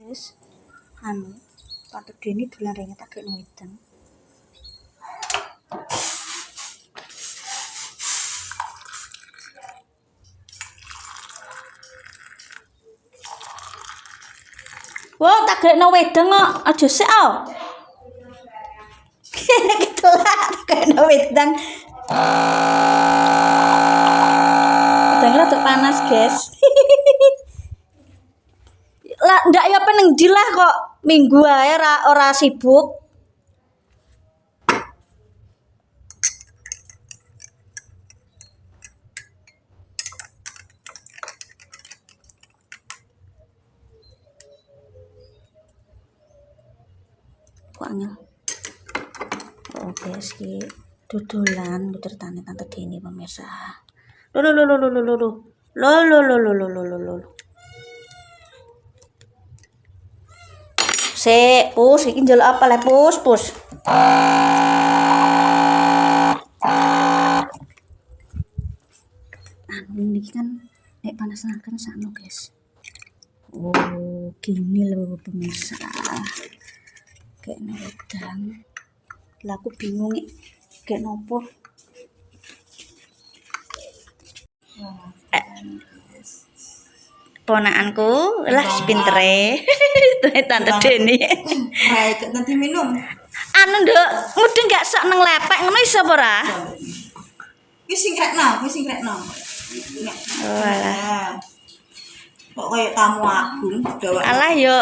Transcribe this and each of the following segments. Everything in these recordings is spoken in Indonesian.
guys. Tante Deni dolan rene tak gek wedang. Wah, tak gek wedang kok. Aja sik oh. Gitu lah, tak gek wedang. Wedangnya rada panas, guys. Lah ndak ya peneng lah kok minggu ae ora sibuk. Angel. Oh guys, ki dodolan ceritane Tante Deni pemirsa. Lo. Sik, pus iki njaluk apa le pus. Ini kan nek panasan kan sakno guys. Oh, gini loh pemirsa. Kayak wedang. Lah aku bingung kayak nopo. Ponakanku lah pintere. Tante Deni. Baik, nanti minum. Anu nduk, mudeng gak sak nang lepek ngono iso apa ora? Wis singkretno. Oh alah. Kok kayak tamu agung bawa. Alah yo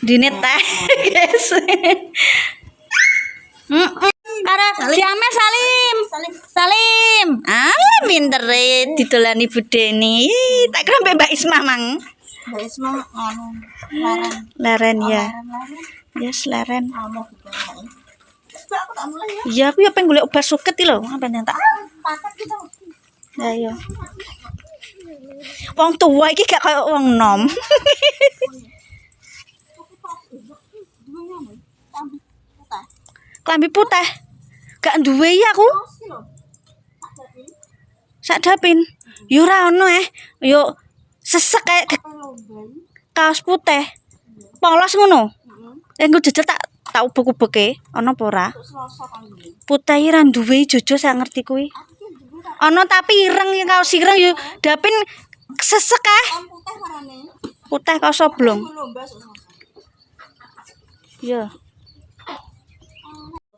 dine teh, guys. Karo diame Salim. Alah pintere didolani Bu Deni. Tak kira Mbak Isma mang. Mbak Isma anu Leren ya. Yes, leren. Amo aku tak mulai ya. Iya, aku ya pengen golek obat suket iki lho, apa tak. Paket kita. Ya yo. Wong tua iki gak koyo wong nom. Klambi putih. Gak duwe ya aku. Sak dapin. Yo ora ono Yo sesek kayak kaos putih. Polos ngono. Engko jejel tak ubek-ubeke, ana apa ora? Putih ra duwe jojo sak ngerti kuwi. Ana tapi ireng kaos ireng yo dapin sesek Putih kaos oblong. Iya.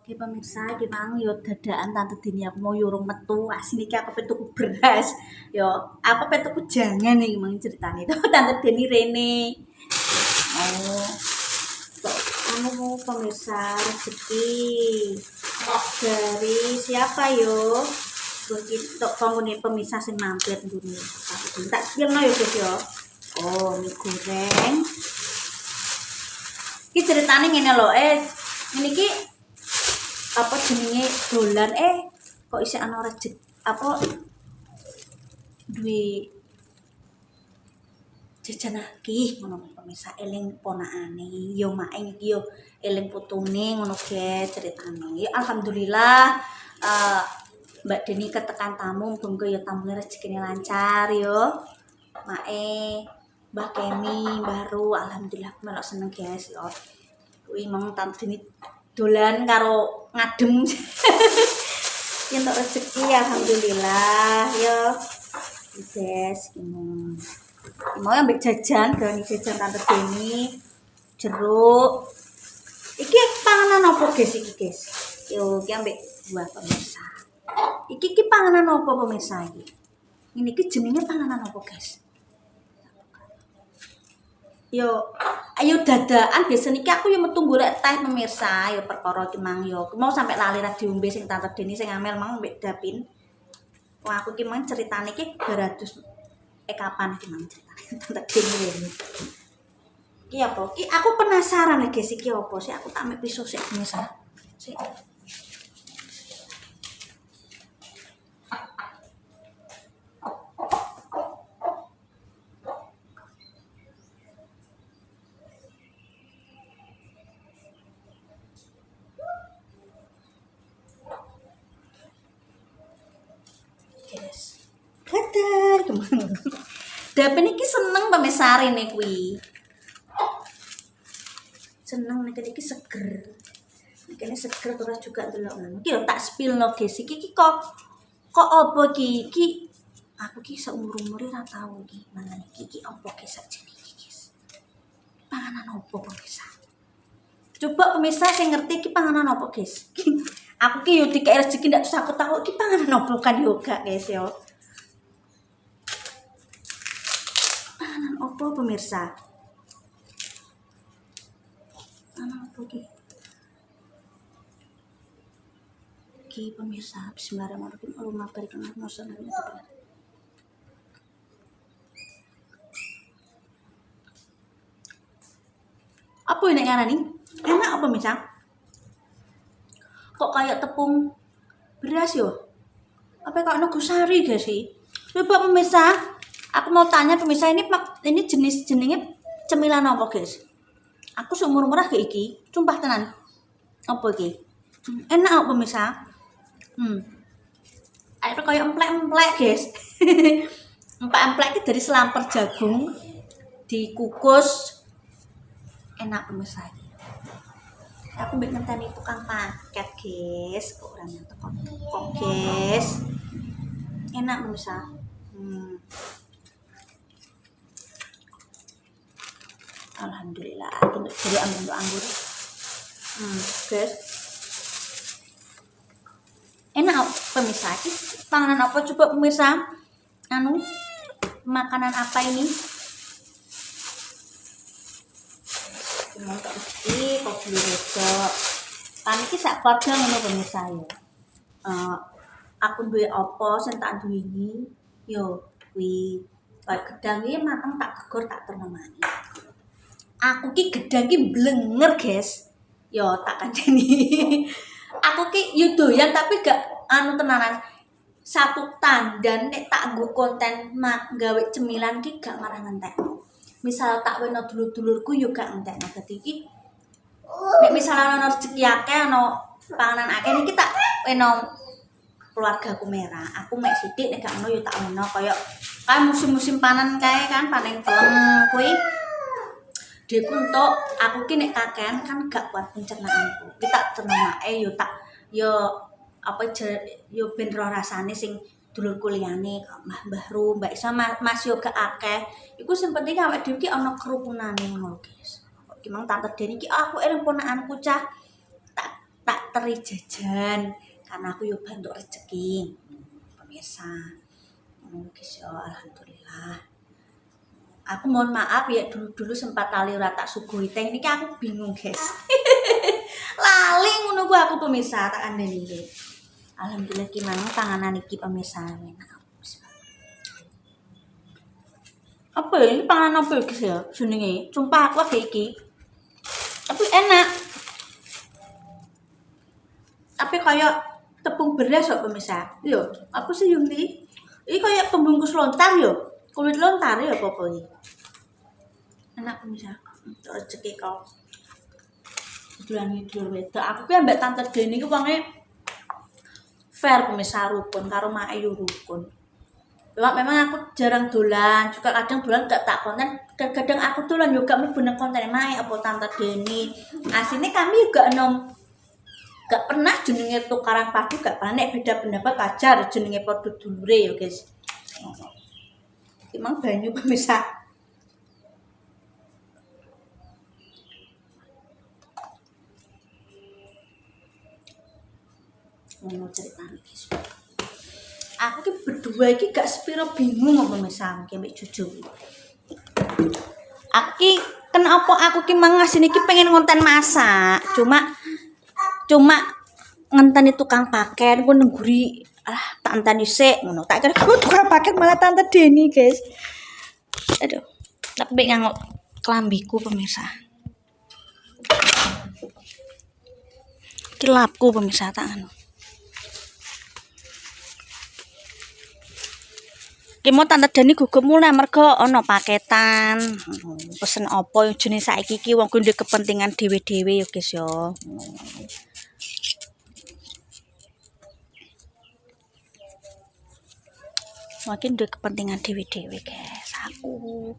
Oke pemirsa, iki mang yo dadakan Tante Deni aku mau urung metu. Asine iki aku tuku beras. Yo, aku tuku jangan iki mang ceritane. Tante Deni rene. Oh. Anu pemirsa rezeki dari siapa yo? Begitu penghuni pemirsa sing mampir ngene. Tak kirno yo guys yo. Oh, mie goreng. Iki ceritane ngene lho, ngene iki apa jenenge dolan kok isih ana rezeki apa duwe jajan iki ngono pemirsa eling ponakane yo mak iki yo eling putune ngono guys ceritane. Alhamdulillah Mbak Deni ketekan tamu muga ya tamune rezekine lancar yo. Mae Mbah Kemi baru alhamdulillah melok seneng guys yo. Kuwi mong Tante Deni dolan karo ngadem. Yen tok rezeki alhamdulillah yo. Guys, mau ambil jajan, gani jajan Tante Deni, jeruk. Iki panganan apa guys iki guys? Yo, iki ambek buah pemirsa. Iki panganan apa pemirsa iki? Ini iki jenenge panganan apa guys? Yo, ayo dadaan biasa niki aku yo metu golek teh pemirsa, yo perkara iki mang yo. Mau sampai lali ra diombe sing Tante Deni sing amel mang mbek Dapin. Wah, aku ki mang ceritane iki beratus kapan iki mang ceritane Tante Deni rene. Iki apa? Ki aku penasaran nih guys iki apa sih? Aku tak mek pisau sik pemirsa. Sik. Dapin iki seneng pemirsa rene kuwi. seneng nek iki seger. Kene seger terus juga delok ngono. Iki yo tak spillno guys. Iki kok apa iki? Iki aku ki seumur-umure ora tau iki mangan iki apa guys sakjane iki guys. Panganan apa pemirsa? Coba pemirsa sing ngerti iki panganan apa guys? Aku ki yo dikek rezeki ndak terus aku tahu iki panganan apa kan yo gak guys yo. Panganan apa pemirsa? Panganan apa iki? Ki pemirsa, bismillahirrahmanirrahim. Allahumma barik lana wa sallim ala apa ini ngarani? Enak apa pemirsa? Kok kayak tepung beras yo? Apa kok nogosari guys sih? Coba pemirsa, aku mau tanya pemirsa ini jenenge cemilan apa guys? Aku seumur umur kayak iki, sumpah tenan. Apa iki? Enak apa pemirsa? Ayo kayak emplek-emplek guys. Emplek-emplek itu dari selamper jagung dikukus. Enak pemirsa. Aku mbek ngenteni tukang paket guys, kok ora nyentuh kok guys. Enak pemirsa. Alhamdulillah, aku jadi anggur. Guys. Enak pemirsa, ini panganan apa coba pemirsa? Makanan apa ini? Mau tak mesti kok beli redok. Kan iki sak keluarga ngono pemirsa yo. Aku duwe apa sing tak duweni? Yo kuwi kayak gedang iki mateng tak gegor tak ternemani. Aku ki gedang ki blenger, guys. Yo tak kandhani. Aku ki yo doyan tapi gak tenanan. Satu tandan nek tak nggo konten gawe cemilan ki gak marah ngentekno. Misal tak weno dulur-dulurku yo gak ngentekno. Dadi iki nek misal ana rezeki akeh ana panganan akeh niki tak weno keluargaku merah. Aku mek sithik nek gak ono yo tak weno kaya musim-musim panen kae kan panen kelem kuwi. Deku entuk aku ki nek kakean kan gak kuat pencernaanku. Ki tak tenemake yo ben ro rasane sing dulurku liyane Mbah Ru, Mbak Isa, Mas yo gak akeh. Iku sing penting awake dhewe ki ana kerukunane ngono, guys. Kok ki mang tante Deni ki aku eling ponakanku cah tak teri jajan karena aku yo bantu rezeki. Pemirsa. Ngono guys yo alhamdulillah. Aku mohon maaf ya dulu sempat lali ora tak suguhi teh niki aku bingung guys. Lali ngono ku aku pemirsa tak kandhani iki. Alhamdulillah ki mang panganan iki pemirsa enak. Apa ya ini panganan apa guys ya jenenge? Sumpah aku kayak iki. Tapi enak. Tapi kayak tepung beras kok pemirsa. Yo, aku sih yung iki. Iki kayak pembungkus lontar yo. Kulit lontar ya apa iki. Enak pemirsa. Rezeki kau. Dulan dulur wedok. Aku ki ambek tante Deni ki wonge fair pemirsa rukun karo mak yo rukun. Memang aku jarang dolan, juga kadang dolan gak tak konten. Kadang aku dolan juga mlebu nang konten mae apa tante Deni. Asline kami juga gak pernah jenenge tukaran padu, gak pernah nek beda pendapat wajar jenenge padha dulure ya guys. Emang banyu pemirsa. Ngono ceritane guys. Aku ki berdua iki gak sepiro bingung kok pemirsa iki mbek Juju. Aku ki kenapa aku ki mangasine iki pengen ngonten masak. Cuma ngenteni tukang paket ku nengguri tak enteni sik ngono. Tak kira tukang paket malah tante Deni, guys. Aduh. Tak mbek nganggo klambiku pemirsa. Iki lapku pemirsa tak anu. Ki mau tante Deni gugup mulai mergo ana paketan. Pesen apa jenis saiki iki wong kuwi kepentingan dhewe-dhewe ya guys ya. Makin duwe kepentingan dhewe-dhewe guys. Aku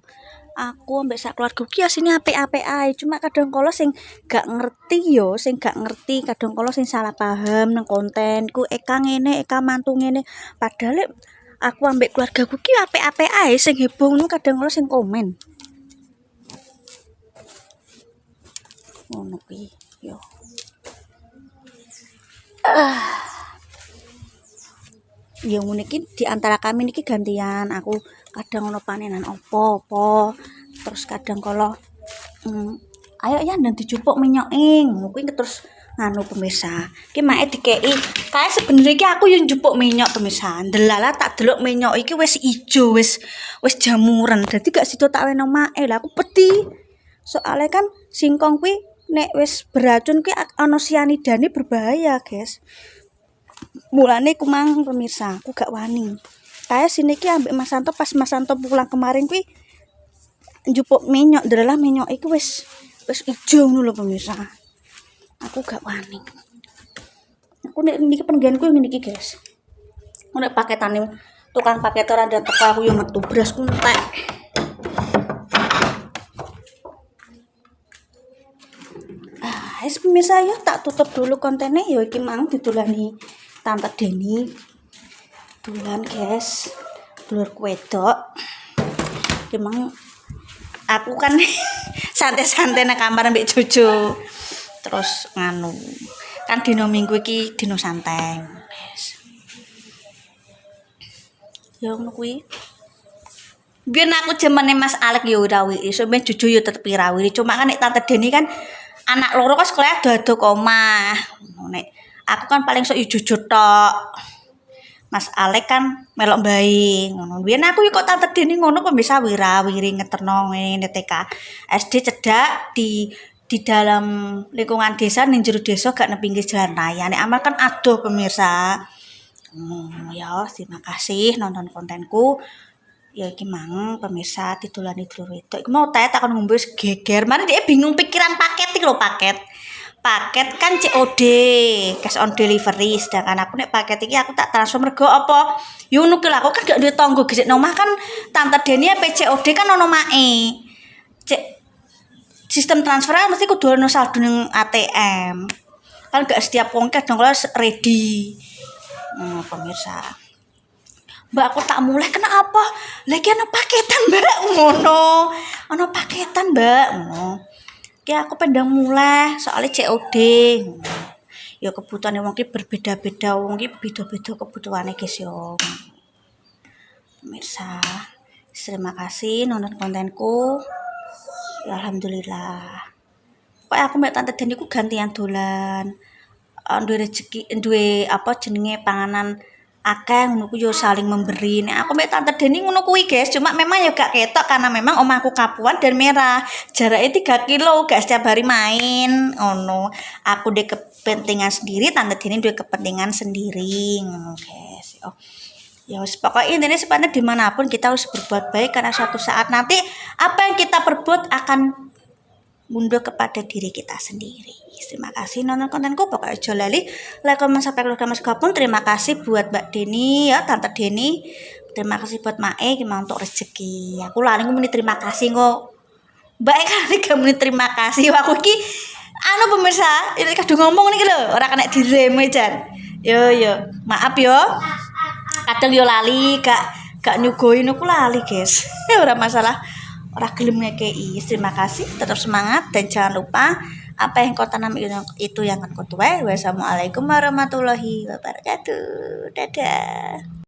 aku ambek sak keluarga ki asine apik-apik ae, cuma kadang kala sing gak ngerti yo, sing gak ngerti kadang kala sing salah paham nang kontenku, Eka ngene, Eka mantu ngene. Padahal aku ambek keluargaku ki apik-apik ae, sing heboh ngono kadang kala sing komen. Ngono kuwi yo. Ya ngene iki di antara kami niki gantian, aku kadang ono panenan opo-opo, terus kadang kala ayo ya ndang dijupuk minyoke ngono kuwi terus nganu pemirsa. Iki mae dikeki. Kae sebenere iki aku yo njupuk minyok pemirsa. Ndelala tak delok minyok iki wis ijo, wis jamuren. Dadi gak sida tak weno mae. Lah aku pedhi. Soale kan singkong kuwi nek wis beracun kuwi ana sianidane berbahaya, guys. Mulane ku mang pemirsa, aku gak wani. Kae sini ki ambek Mas Santo pas Mas Santo pulang kemarin kuwi njupuk minyok, ndelala minyok iku wis ijo ngono lho pemirsa. Aku gak wani. Aku nek niki penggenku ngene iki, guys. Nek paketane tukang paket ora ndak teko aku yo metu beras ku entek. Wis pemirsa ya tak tutup dulu kontennya ya iki mang didolani Tante Deni. Dolan, guys. Dulur wedok. Iki mang aku kan santai-santai nang kamar mbek Jojo. Terus nganu. Kan dino Minggu iki dino santai, guys. Ya ngono kuwi. Biyen aku jamane Mas Alek ya ora wiri, sampe Jojo ya tetep ora wiri. Cuma kan nek Tante Deni kan anak loro kok sekolah ado omah. Nek aku kan paling sok Jojo tok. Mas Alek kan melok bayi ngono. Biyen aku kok Tante Deni ngono kok bisa wira-wiri ngeterno ngene TK. SD cedak di dalam lingkungan desa ning jero desa gak nang pinggir jalan raya. Nek amal kan adoh pemirsa. Ya, terima kasih nonton kontenku. Ya iki mang pemirsa didolani dulur wedok. Iku mau teh takon ngombe geger. Mari dia bingung pikiran paket iki lho paket. Paket kan COD, cash on delivery. Sedangkan aku nek paket iki aku tak transfer mergo apa? Yo ngono ki lho aku kan gak duwe tangga gesek nang omah kan Tante Deni PCOD kan ono mae. Sistem transfer mesti kudu ono saldo ning ATM. Kan gak setiap wong kadang kala ready. Pemirsa. Mbak aku tak mulai kenapa? Lagi ana paketan, Mbak. Ngono. Ana paketan, Mbak. Ngono. Ki aku pendang mulai soalnya COD. Ya kebutuhane wong ki berbeda-beda, wong ki beda-beda kebutuhane guys yo. Pemirsa, terima kasih nonton kontenku. Ya alhamdulillah. Pokoknya aku mbak Tante Deni ku gantian dolan. Duwe rezeki, duwe apa jenenge panganan akeh ngono ku yo saling memberi. Nek aku mbek Tante Deni ngono kuwi, guys. Cuma memang ya gak ketok karena memang omahku Kapuan dan Merah. Jaraknya 3 kilo, gak setiap hari main. Ngono. Aku de kepentingan sendiri, Tante Deni duwe kepentingan sendiri. Ngono, guys. Oh. Ya wis pokoknya intinya sebenarnya dimanapun kita harus berbuat baik karena suatu saat nanti apa yang kita perbuat akan mundur kepada diri kita sendiri. Terima kasih nonton kontenku. Pokoknya aja lali like, comment, sampai keluarga Mas Gabung. Terima kasih buat Mbak Deni ya, Tante Deni. Terima kasih buat Mae gimana untuk rezeki. Aku lali ngomong terima kasih kok. Baik kali kamu terima kasih. Aku ki anu pemirsa, ini kadung ngomong nih lho, ora kena direm jan. Yo, maaf yo. Kadang yo lali gak nyuguhin aku lali, guys. Ora masalah. Ora gelem ngekei. Terima kasih, tetap semangat dan jangan lupa apa yang kau tanam itu yang akan kau tuai. Wassalamualaikum warahmatullahi wabarakatuh. Dadah.